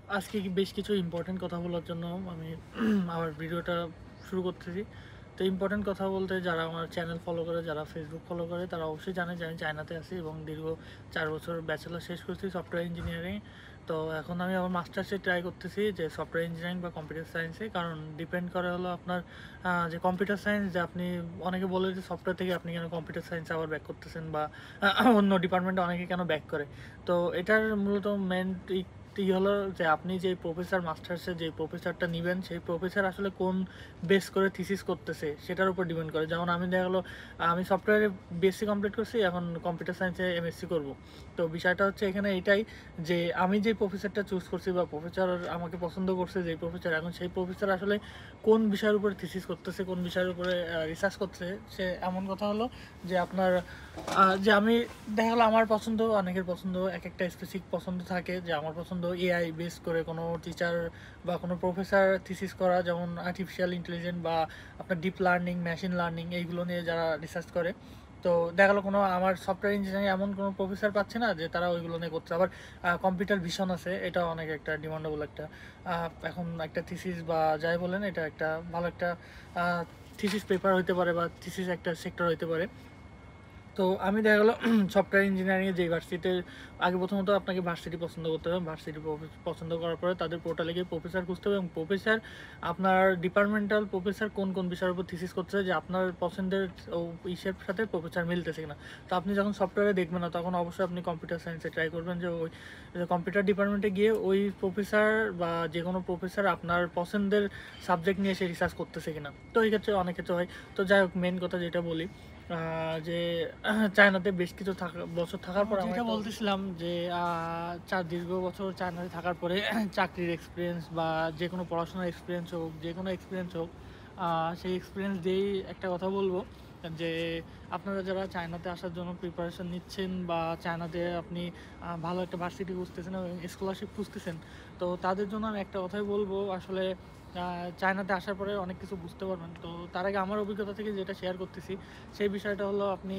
আজকে বেশ কিছু ইম্পর্টেন্ট কথা বলার জন্য আমি আমার ভিডিওটা শুরু করতেছি। তো ইম্পর্টেন্ট কথা বলতে যারা আমার চ্যানেল ফলো করে, যারা ফেসবুক ফলো করে, তারা অবশ্যই জানে যে আমি চায়নাতে আছি এবং দীর্ঘ 4 বছর ব্যাচেলর শেষ করছি সফটওয়্যার ইঞ্জিনিয়ারিং। তো এখন আমি আমার মাস্টার্সে ট্রাই করতেছি যে সফটওয়্যার ইঞ্জিনিয়ারিং বা কম্পিউটার সায়েন্সে, কারণ ডিপেন্ড করে হলো আপনার যে কম্পিউটার সায়েন্স, যে আপনি অনেকে বলে যে সফটওয়্যার থেকে আপনি কেন কম্পিউটার সায়েন্স আবার ব্যাক করতেছেন, বা অন্য ডিপার্টমেন্টে অনেকে কেন ব্যাক করে। তো এটার মূলত মেন হলো যে আপনি যে প্রফেসর, মাস্টার্সে যে প্রফেসরটা নেবেন, সেই প্রফেসর আসলে কোন বেস করে থিসিস করতেছে সেটার উপর ডিপেন্ড করে। যেমন আমি দেখা গেলো আমি সফটওয়্যারে বিএসসি কমপ্লিট করছি, এখন কম্পিউটার সায়েন্সে এমএসসি করব। তো বিষয়টা হচ্ছে এখানে এটাই যে আমি যে প্রফেসরটা চুজ করছি বা প্রফেসর আমাকে পছন্দ করছে যেই প্রফেসর, এখন সেই প্রফেসর আসলে কোন বিষয়ের উপরে থিসিস করতেছে, কোন বিষয়ের উপরে রিসার্চ করতেছে, সে এমন কথা হলো যে আপনার যে আমি দেখা গেলো আমার পছন্দ, অনেকের পছন্দ এক একটা স্পেসিফিক পছন্দ থাকে। যে আমার পছন্দ এআই বেস করে কোনো টিচার বা কোনো প্রফেসর থিসিস করা, যেমন আর্টিফিশিয়াল ইন্টেলিজেন্স বা আপনার ডিপ লার্নিং, মেশিন লার্নিং, এইগুলো নিয়ে যারা রিসার্চ করে। তো দেখা গেলো কোনো আমার সফটওয়্যার ইঞ্জিনিয়ারিং এমন কোনো প্রফেসর পাচ্ছে না যে তারা ওইগুলো নিয়ে করছে। আবার কম্পিউটার ভিশন আছে, এটা অনেক একটা ডিমান্ডেবল একটা এখন একটা থিসিস বা যাই বলেন, এটা একটা ভালো একটা থিসিস পেপার হইতে পারে বা থিসিস একটা সেক্টর হইতে পারে। তো আমি দেখা গেলো সফটওয়্যার ইঞ্জিনিয়ারিংয়ে যে ভার্সিটিতে, আগে প্রথমত আপনাকে ভার্সিটি পছন্দ করতে হবে। ভার্সিটি পছন্দ করার পরে তাদের পোর্টালে গিয়ে প্রফেসর খুঁজতে হবে, এবং প্রফেসর আপনার ডিপার্টমেন্টাল প্রফেসর কোন কোন বিষয়ের উপর থিসিস করতেছে, যে আপনার পছন্দের ইসের সাথে প্রফেসর মিলতেছে কিনা। তো আপনি যখন সফটওয়্যারে দেখবেন না, তখন অবশ্যই আপনি কম্পিউটার সায়েন্সে ট্রাই করবেন, যে ওই কম্পিউটার ডিপার্টমেন্টে গিয়ে ওই প্রফেসর বা যে কোনো প্রফেসর আপনার পছন্দের সাবজেক্ট নিয়ে সে রিসার্চ করতেছে কিনা। তো এই ক্ষেত্রে অনেক ক্ষেত্রে হয়। তো যাই হোক, মেন কথা যেটা বলি, যে চায়নাতে বেশ কিছু বছর থাকার পর যেটা বলতেছিলাম যে দীর্ঘ বছর চায়নাতে থাকার পরে চাকরির এক্সপিরিয়েন্স বা যে কোনো পড়াশোনার এক্সপিরিয়েন্স হোক, যে কোনো এক্সপিরিয়েন্স হোক, সেই এক্সপিরিয়েন্স দিয়েই একটা কথা বলবো যে আপনারা যারা চায়নাতে আসার জন্য প্রিপারেশন নিচ্ছেন বা চায়নাতে আপনি ভালো একটা ভার্সিটি খুঁজতেছেন এবং স্কলারশিপ খুঁজতেছেন, তো তাদের জন্য আমি একটা কথাই বলবো, আসলে চায়নাতে আসার পরে অনেক কিছু বুঝতে পারবেন। তো তার আগে আমার অভিজ্ঞতা থেকে যেটা শেয়ার করতেছি, সেই বিষয়টা হলো আপনি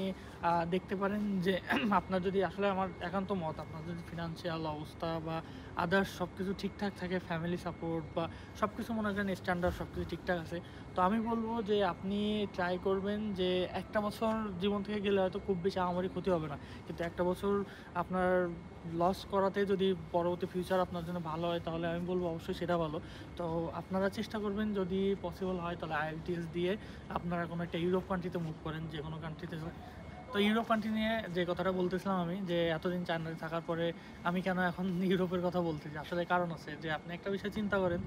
দেখতে পারেন যে আপনার যদি আসলে, আমার একান্ত মত, আপনার যদি ফিনান্সিয়াল অবস্থা বা আদার্স সব কিছু ঠিকঠাক থাকে, ফ্যামিলি সাপোর্ট বা সব কিছু মনে করেন স্ট্যান্ডার্ড সব কিছু ঠিকঠাক আছে, তো আমি বলবো যে আপনি ট্রাই করবেন যে একটা বছর জীবন থেকে গেলে হয়তো খুব বেশি আমারই ক্ষতি হবে না, কিন্তু একটা বছর আপনার লস করাতে যদি পরবর্তী ফিউচার আপনার জন্য ভালো হয়, তাহলে আমি বলবো অবশ্যই সেটা ভালো। তো আপনারা চেষ্টা করবেন যদি পসিবল হয় তাহলে আইএলটিএস দিয়ে আপনারা কোনো একটা ইউরোপ কান্ট্রিতে মুভ করেন, যে কোনো কান্ট্রিতে। তো ইউরোপ কান্ট্রি নিয়ে যে কথাটা বলতেছিলাম আমি, যে এতদিন চায়নাতে থাকার পরে আমি কেন এখন ইউরোপের কথা বলতেছি, আসলে কারণ আছে। যে আপনি একটা বিষয় চিন্তা করেন,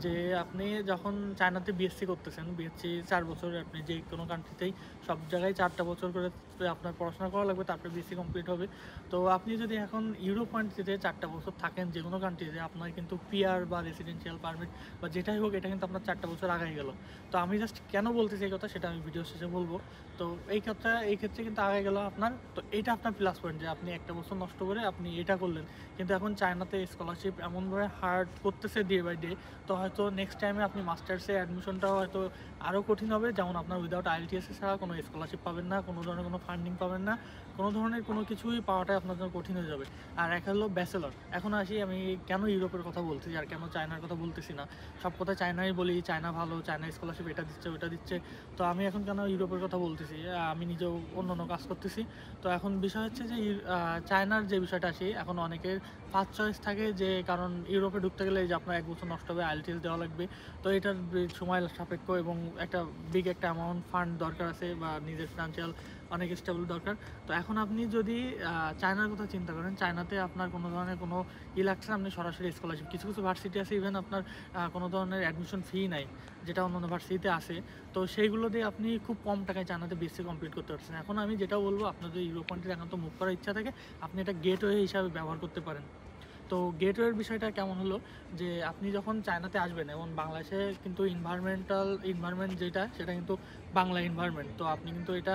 যে আপনি যখন চায়নাতে বিএসসি করতেছেন, বিএসসি 4 বছর, আপনি যে কোনো কান্ট্রিতেই সব জায়গায় 4টা বছর করে আপনার পড়াশোনা করা লাগবে, তারপরে বিএসসি কমপ্লিট হবে। তো আপনি যদি এখন ইউরোপ কান্ট্রিতে 4টা বছর থাকেন, যে কোনো কান্ট্রিতে, আপনার কিন্তু পিআর বা রেসিডেন্সিয়াল পারমিট বা যেটাই হোক, এটা কিন্তু আপনার 4টা বছর আগায় গেল। তো আমি জাস্ট কেন বলতেছি এই কথা, সেটা আমি ভিডিও শেষে বলবো। তো এই ক্ষেত্রে কিন্তু আগে গেল আপনার, তো এটা আপনার প্লাস পয়েন্ট যে আপনি একটা বছর নষ্ট করে আপনি এটা করলেন। কিন্তু এখন চায়নাতে স্কলারশিপ এমনভাবে হার্ড করতেছে ডে বাই ডে, তো হয়তো নেক্সট টাইমে আপনি মাস্টার্সে অ্যাডমিশনটাও হয়তো আরও কঠিন হবে। যেমন আপনার উইদাউট আইএলটিএস ছাড়া কোনো স্কলারশিপ পাবেন না, কোনো ধরনের কোনো ফান্ডিং পাবেন না, কোনো ধরনের কোনো কিছুই পাওয়াটাই আপনার জন্য কঠিন হয়ে যাবে। আর এক হলো ব্যাচেলর। এখন আসি আমি কেন ইউরোপের কথা বলতেছি আর কেন চায়নার কথা বলতেছি না। সব কথা চায়নাই বলি, চায়না ভালো, চায়না স্কলারশিপ এটা দিচ্ছে ওটা দিচ্ছে। তো আমি এখন কেন ইউরোপের কথা বলতেছি, আমি নিজেও অন্য অন্য কাজ করতেছি। তো এখন বিষয় হচ্ছে যে চায়নার যে বিষয়টা আসি, এখন অনেকের ফার্স্ট চয়েস থাকে, যে কারণ ইউরোপে ঢুকতে গেলে যে আপনার 1 বছর নষ্ট হবে, আইএলটিএস দেওয়া লাগবে। তো এটার সময় সাপেক্ষ এবং একটা বিগ একটা অ্যামাউন্ট ফান্ড দরকার আছে, বা নিজের ফিনান্সিয়াল অনেক স্টেবল দরকার। তো এখন আপনি যদি চায়নার কথা চিন্তা করেন, চায়নাতে আপনার কোনো ধরনের কোনো লাগছে না, আপনি সরাসরি স্কলারশিপ, কিছু কিছু ভার্সিটি আছে ইভেন আপনার কোনো ধরনের অ্যাডমিশন ফি নাই, যেটা অন্য অন্য ভার্সিটিতে আসে। তো সেইগুলো দিয়ে আপনি খুব কম টাকায় চায়নাতে বিএসসি কমপ্লিট করতে পারছেন। এখন আমি যেটা বলবো, আপনার যদি ইউরোপ কান্ট্রি একান্ত মুভ করার ইচ্ছা থাকে, আপনি এটা গেটওয়ে হিসাবে ব্যবহার করতে পারেন। তো গেটওয়ের বিষয়টা কেমন হলো, যে আপনি যখন চায়নাতে আসবেন, এবং বাংলাদেশে কিন্তু ইনভায়রনমেন্ট যেটা, সেটা কিন্তু বাংলা ইনভায়রনমেন্ট। তো আপনি কিন্তু এটা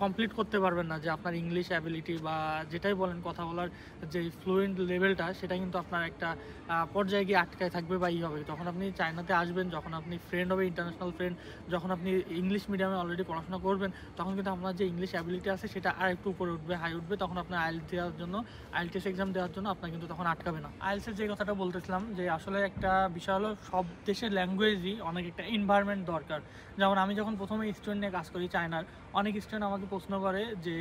কমপ্লিট করতে পারবেন না, যে আপনার ইংলিশ অ্যাবিলিটি বা যেটাই বলেন কথা বলার যে ফ্লুয়েন্ট লেভেলটা, সেটা কিন্তু আপনার একটা পর্যায়ে গিয়ে আটকায় থাকবে বা হবে। তখন আপনি চায়নাতে আসবেন, যখন আপনি ফ্রেন্ড হবে, ইন্টারন্যাশনাল ফ্রেন্ড, যখন আপনি ইংলিশ মিডিয়ামে অলরেডি পড়াশোনা করবেন, তখন কিন্তু আপনার যে ইংলিশ অ্যাবিলিটি আছে সেটা আর একটু উপরে উঠবে, হাই উঠবে। তখন আপনার আইএলটিএস এক্সাম দেওয়ার জন্য আপনার কিন্তু কিন্তু তখন আটকাবে না। আইএলটিএসের যে কথাটা বলতেছিলাম যে আসলে একটা বিষয় হলো সব দেশের ল্যাঙ্গুয়েজই অনেক একটা এনভায়রনমেন্ট দরকার। যেমন আমি যখন প্রথমে স্টুডেন্ট নিয়ে কাজ করি চায়নার, অনেক স্টুডেন্ট আমাকে প্রশ্ন করে যে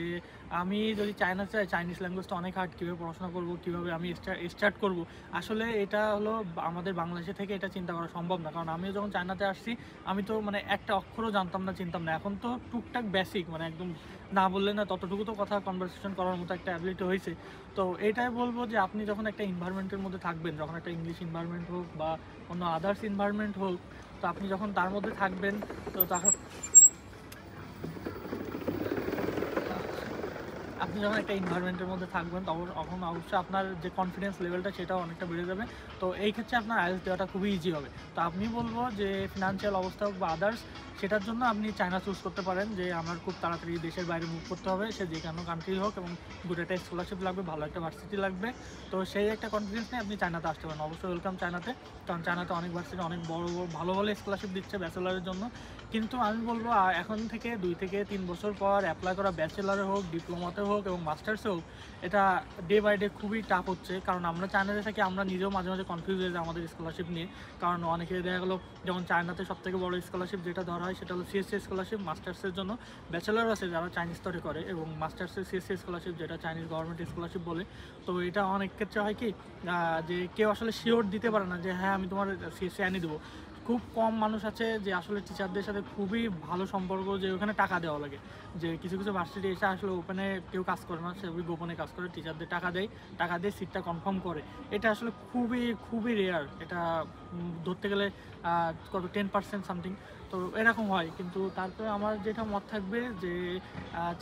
আমি যদি চায়না চাই, চাইনিজ ল্যাঙ্গুয়েজটা অনেক হার্ড, কীভাবে পড়াশোনা করবো, কীভাবে আমি স্টার্ট করবো। আসলে এটা হলো আমাদের বাংলাদেশে থেকে এটা চিন্তা করা সম্ভব না, কারণ আমিও যখন চায়নাতে আসছি আমি তো মানে একটা অক্ষরও জানতাম না, চিনতাম না। এখন তো টুকটাক বেসিক মানে একদম না বললে না ততটুকু তো কথা কনভারসেশন করার মতো একটা অ্যাবিলিটি হয়েছে। তো এটাই বলবো যে আপনি যখন একটা এনভায়রনমেন্টের মধ্যে থাকবেন, যখন একটা ইংলিশ এনভায়রনমেন্ট হোক বা অন্য আদার্স এনভায়রনমেন্ট হোক, তো আপনি যখন তার মধ্যে থাকবেন তো তখন আপনি যখন একটা এনভায়রনমেন্টের মধ্যে থাকবেন তখন অবশ্যই আপনার যে কনফিডেন্স লেভেলটা সেটাও অনেকটা বেড়ে যাবে। তো এই ক্ষেত্রে আপনার আইএলটিএস দেওয়াটা খুবই ইজি হবে। তো আমি বলবো যে ফিনান্সিয়াল অবস্থা হোক বা আদার্স, সেটার জন্য আপনি চায়না চুজ করতে পারেন যে আমার খুব তাড়াতাড়ি দেশের বাইরে মুভ করতে হবে, সে যে কোনো কান্ট্রি হোক, এবং গুড একটা স্কলারশিপ লাগবে, ভালো একটা ভার্সিটি লাগবে। তো সেই একটা কনফিডেন্স নিয়ে আপনি চায়নাতে আসতে পারেন। অবশ্যই ওয়েলকাম চায়নাতে, কারণ চায়নাতে অনেক ভার্সিটি অনেক বড় ভালো ভালো স্কলারশিপ দিচ্ছে ব্যাচেলারের জন্য। কিন্তু আমি বলবো এখন থেকে 2 থেকে 3 বছর পর অ্যাপ্লাই করা ব্যাচেলারে হোক, ডিপ্লোমাতে হোক এবং মাস্টার্সে হোক, এটা ডে বাই ডে খুবই টাফ হচ্ছে। কারণ আমরা চায়নাতে থাকি, আমরা নিজেও মাঝে মাঝে কনফিউজ হয়ে যাই আমাদের স্কলারশিপ নিয়ে। কারণ অনেকে দেখা গেলো যেমন চায়নাতে সবথেকে বড় স্কলারশিপ যেটা ধরা হয় সেটা হলো সিএসসি স্কলারশিপ মাস্টার্সের জন্য। ব্যাচেলার আছে যারা চাইনিজ স্তরে করে, এবং মাস্টার্সের সিএসসি স্কলারশিপ যেটা চাইনিজ গভর্নমেন্ট স্কলারশিপ বলে। তো এটা অনেক ক্ষেত্রে হয় কি যে কেউ আসলে শিওর দিতে পারে না যে হ্যাঁ আমি তোমার সিএসসি আনিয়ে দেবো। খুব কম মানুষ আছে যে আসলে টিচারদের সাথে খুবই ভালো সম্পর্ক, যে ওখানে টাকা দেওয়া লাগে। যে কিছু কিছু ভার্সিটি এসে আসলে ওপেনে কেউ কাজ করে না, সে গোপনে কাজ করে, টিচারদের টাকা দিয়ে সিটটা কনফার্ম করে। এটা আসলে খুবই খুবই রেয়ার। এটা ধরতে গেলে কত 10% সামথিং, তো এরকম হয়। কিন্তু তারপরে আমার যেটা মত থাকবে যে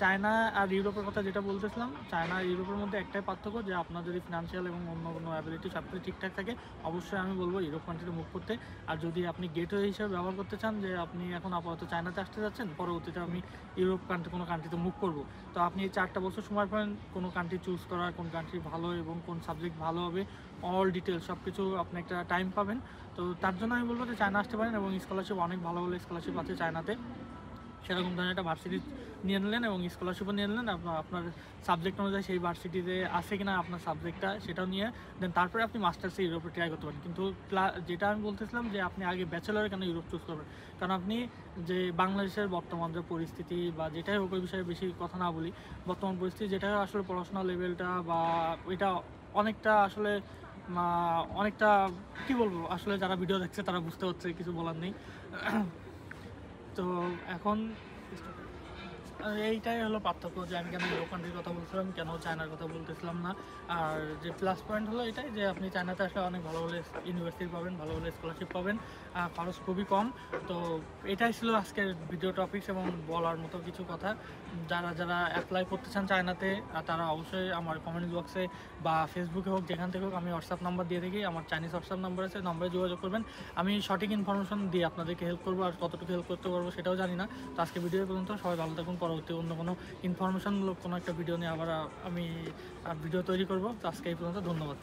চায়না আর ইউরোপের কথা যেটা বলতেছিলাম, চায়না আর ইউরোপের মধ্যে একটাই পার্থক্য যে আপনার যদি ফিনান্সিয়াল এবং অন্য কোনো অ্যাবিলিটি সব কিছু ঠিকঠাক থাকে, অবশ্যই আমি বলবো ইউরোপ কান্ট্রিতে মুভ করতে। আর যদি আপনি গেটওয়ে হিসেবে ব্যবহার করতে চান, যে আপনি এখন আপাতত চায়নাতে আসতে যাচ্ছেন, পরবর্তীতে আমি ইউরোপ কান্ট্রি কোনো কান্ট্রিতে মুভ করবো, তো আপনি 4টা বছর সময় পাবেন কোনো কান্ট্রি চুজ করার, কোন কান্ট্রি ভালো এবং কোন সাবজেক্ট ভালো হবে, অল ডিটেলস সব কিছু আপনি একটা টাইম পাবেন। তো তার জন্য আমি বলবো যে চায়না আসতে পারেন, এবং স্কলারশিপ অনেক ভালো ভালো স্কলারশিপ আছে চায়নাতে। সেরকম ধরনের একটা ভার্সিটি নিয়ে নিলেন এবং স্কলারশিপও নিয়ে নিলেন, আপনার সাবজেক্ট অনুযায়ী সেই ভার্সিটিতে আছে কিনা আপনার সাবজেক্টটা সেটাও নিয়ে দেন তারপরে আপনি মাস্টার্সে ইউরোপে ট্রাই করতে পারেন। কিন্তু যেটা আমি বলতেছিলাম যে আপনি আগে ব্যাচেলরে কেন ইউরোপ চুজ করবেন, কারণ আপনি যে বাংলাদেশের বর্তমান যে পরিস্থিতি বা যেটাই হোক, ওই বিষয়ে বেশি কথা না বলি, বর্তমান পরিস্থিতি যেটা আসলে পড়াশোনার লেভেলটা বা এটা অনেকটা আসলে অনেকটা কী বলবো, আসলে যারা ভিডিও দেখছে তারা বুঝতে হচ্ছে, কিছু বলার নেই। তো এখন এইটাই হলো পার্থক্য, যে আমি কেন ইউরোপ কান্ট্রির কথা বলছিলাম, কেন চায়নার কথা বলতেছিলাম না। আর যে প্লাস পয়েন্ট হলো এটাই যে আপনি চায়নাতে আসলে অনেক ভালো ভালো ইউনিভার্সিটি পাবেন, ভালো ভালো স্কলারশিপ পাবেন, খরচ খুবই কম। তো এটাই ছিল আজকের ভিডিও টপিকস এবং বলার মতো কিছু কথা। যারা যারা অ্যাপ্লাই করতে চান চায়নাতে, তারা অবশ্যই আমার কমেন্ট বক্সে বা ফেসবুকে হোক, যেখান থেকে হোক, আমি হোয়াটসঅ্যাপ নাম্বার দিয়ে থাকি, আমার চাইনিজ হোয়াটসঅ্যাপ নাম্বার আছে, নম্বরে যোগাযোগ করবেন। আমি সঠিক ইনফরমেশন দিয়ে আপনাদেরকে হেল্প করবো, আর কতটুকু হেল্প করতে পারবো সেটাও জানি না। তো আজকে ভিডিও পর্যন্ত, সবাই ভালো থাকুন। পরবর্তী অন্য কোনো ইনফরমেশনমূলক কোনো একটা ভিডিও নিয়ে আবার আমি ভিডিও তৈরি করবো। তো আজকে এই পর্যন্ত, ধন্যবাদ।